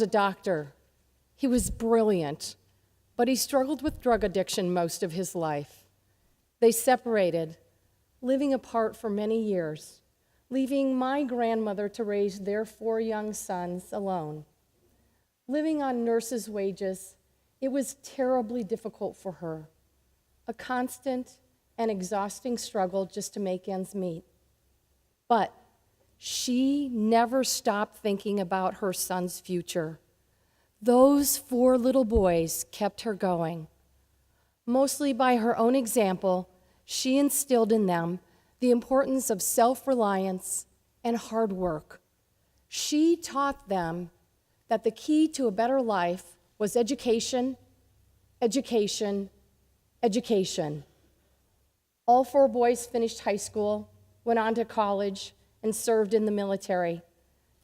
a doctor. He was brilliant, but he struggled with drug addiction most of his life. They separated, living apart for many years, leaving my grandmother to raise their 4 young sons alone. Living on nurses' wages, it was terribly difficult for her, a constant and exhausting struggle just to make ends meet. But she never stopped thinking about her son's future. Those 4 little boys kept her going. Mostly by her own example, she instilled in them the importance of self-reliance and hard work. She taught them that the key to a better life was education, education, education. All 4 boys finished high school, went on to college, and served in the military.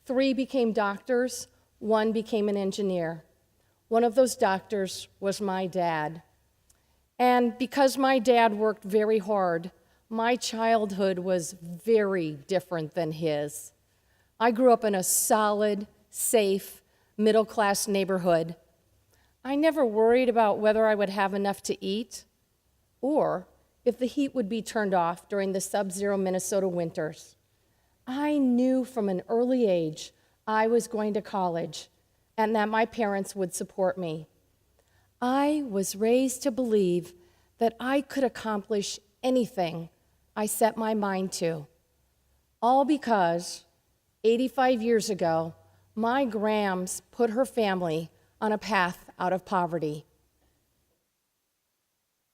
3 became doctors, 1 became an engineer. One of those doctors was my dad. And because my dad worked very hard, my childhood was very different than his. I grew up in a solid, safe, middle-class neighborhood. I never worried about whether I would have enough to eat or if the heat would be turned off during the sub-zero Minnesota winters. I knew from an early age I was going to college and that my parents would support me. I was raised to believe that I could accomplish anything I set my mind to, all because 85 years ago, my Grams put her family on a path out of poverty.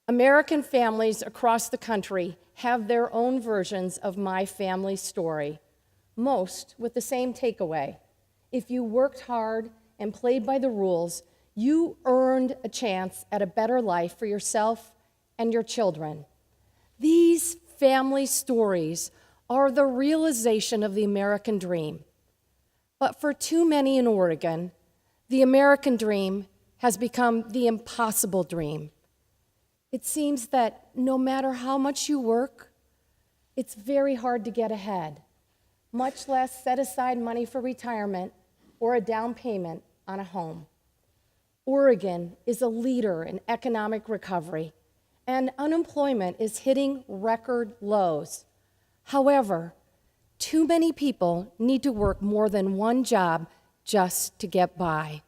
American families across the country have their own versions of my family story, most with the same takeaway. If you worked hard and played by the rules, you earned a chance at a better life for yourself and your children. These family stories are the realization of the American dream. But for too many in Oregon, the American dream has become the impossible dream. It seems that no matter how much you work, it's very hard to get ahead, much less set aside money for retirement or a down payment on a home. Oregon is a leader in economic recovery, and unemployment is hitting record lows. However, too many people need to work more than one job just to get by.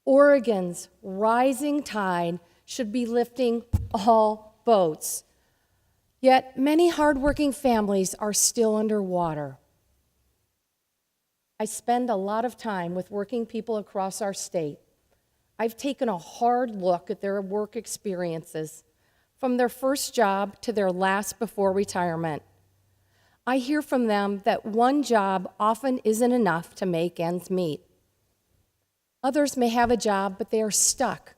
Oregon's rising tide should be lifting all boats. Yet many hardworking families are still underwater. I spend a lot of time with working people across our state. I've taken a hard look at their work experiences, from their first job to their last before retirement. I hear from them that one job often isn't enough to make ends meet. Others may have a job, but they are stuck.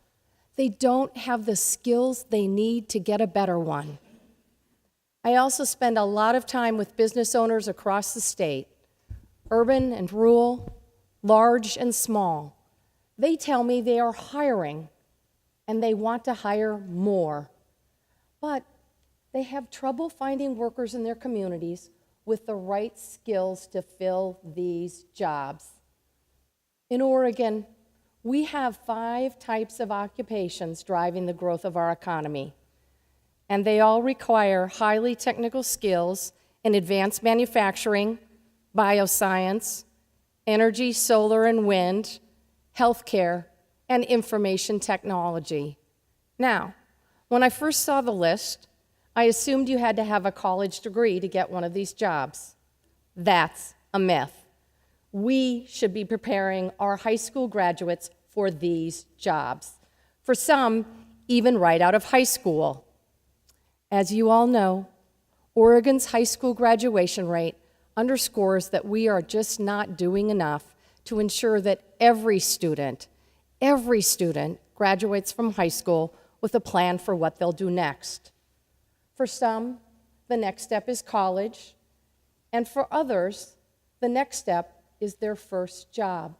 They don't have the skills they need to get a better one. I also spend a lot of time with business owners across the state, urban and rural, large and small. They tell me they are hiring and they want to hire more, but they have trouble finding workers in their communities with the right skills to fill these jobs. In Oregon, we have 5 types of occupations driving the growth of our economy, and they all require highly technical skills in advanced manufacturing, bioscience, energy, solar and wind, healthcare, and information technology. Now, when I first saw the list, I assumed you had to have a college degree to get one of these jobs. That's a myth. We should be preparing our high school graduates for these jobs. For some, even right out of high school. As you all know, Oregon's high school graduation rate underscores that we are just not doing enough to ensure that every student graduates from high school with a plan for what they'll do next. For some, the next step is college, and for others, the next step is their first job.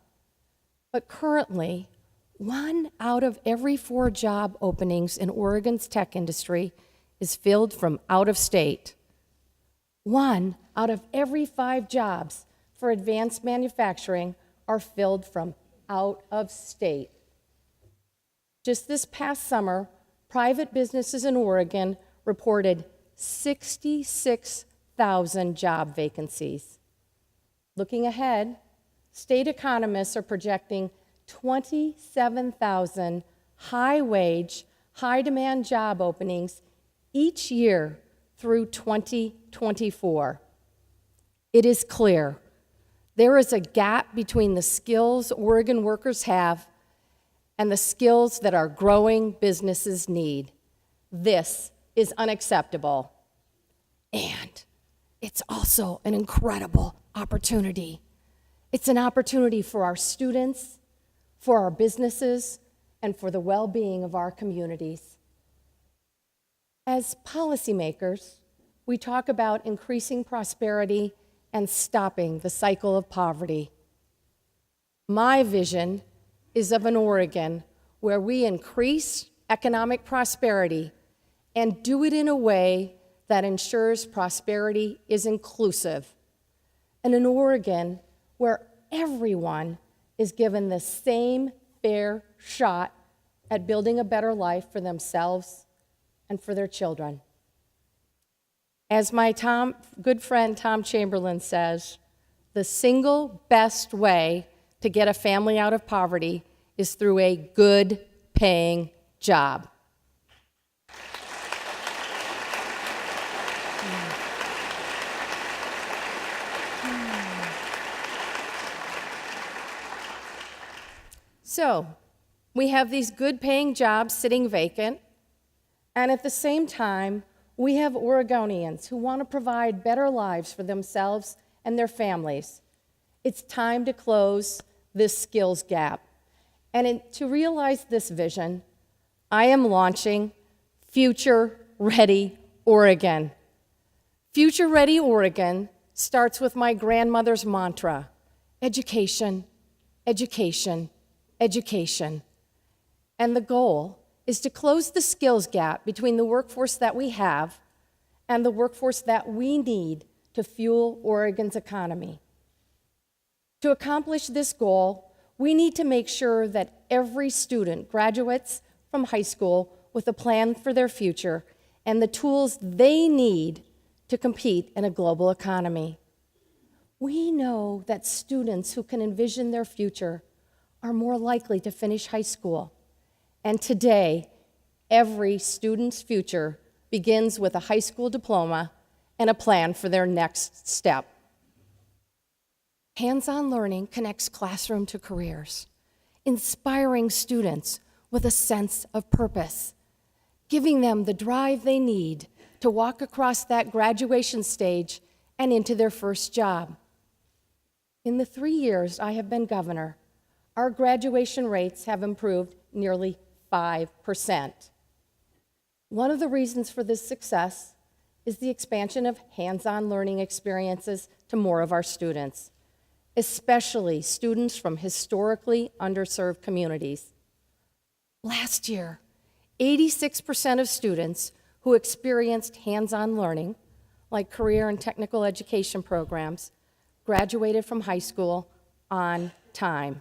But currently, 1 out of every 4 job openings in Oregon's tech industry is filled from out of state. 1 out of every 5 jobs for advanced manufacturing are filled from out of state. Just this past summer, private businesses in Oregon reported 66,000 job vacancies. Looking ahead, state economists are projecting 27,000 high-wage, high-demand job openings each year through 2024. It is clear there is a gap between the skills Oregon workers have and the skills that our growing businesses need. This is unacceptable. And it's also an incredible opportunity. It's an opportunity for our students, for our businesses, and for the well-being of our communities. As policymakers, we talk about increasing prosperity and stopping the cycle of poverty. My vision is of an Oregon where we increase economic prosperity and do it in a way that ensures prosperity is inclusive, and an Oregon where everyone is given the same fair shot at building a better life for themselves and for their children. As my good friend Tom Chamberlain says, the single best way to get a family out of poverty is through a good paying job. So, we have these good-paying jobs sitting vacant, and at the same time, we have Oregonians who want to provide better lives for themselves and their families. It's time to close this skills gap. And to realize this vision, I am launching Future Ready Oregon. Future Ready Oregon starts with my grandmother's mantra: education, education, education. And the goal is to close the skills gap between the workforce that we have and the workforce that we need to fuel Oregon's economy. To accomplish this goal, we need to make sure that every student graduates from high school with a plan for their future and the tools they need to compete in a global economy. We know that students who can envision their future are more likely to finish high school. And today, every student's future begins with a high school diploma and a plan for their next step. Hands-on learning connects classroom to careers, inspiring students with a sense of purpose, giving them the drive they need to walk across that graduation stage and into their first job. In the 3 years I have been governor, our graduation rates have improved nearly 5%. One of the reasons for this success is the expansion of hands-on learning experiences to more of our students, especially students from historically underserved communities. Last year, 86% of students who experienced hands-on learning, like career and technical education programs, graduated from high school on time.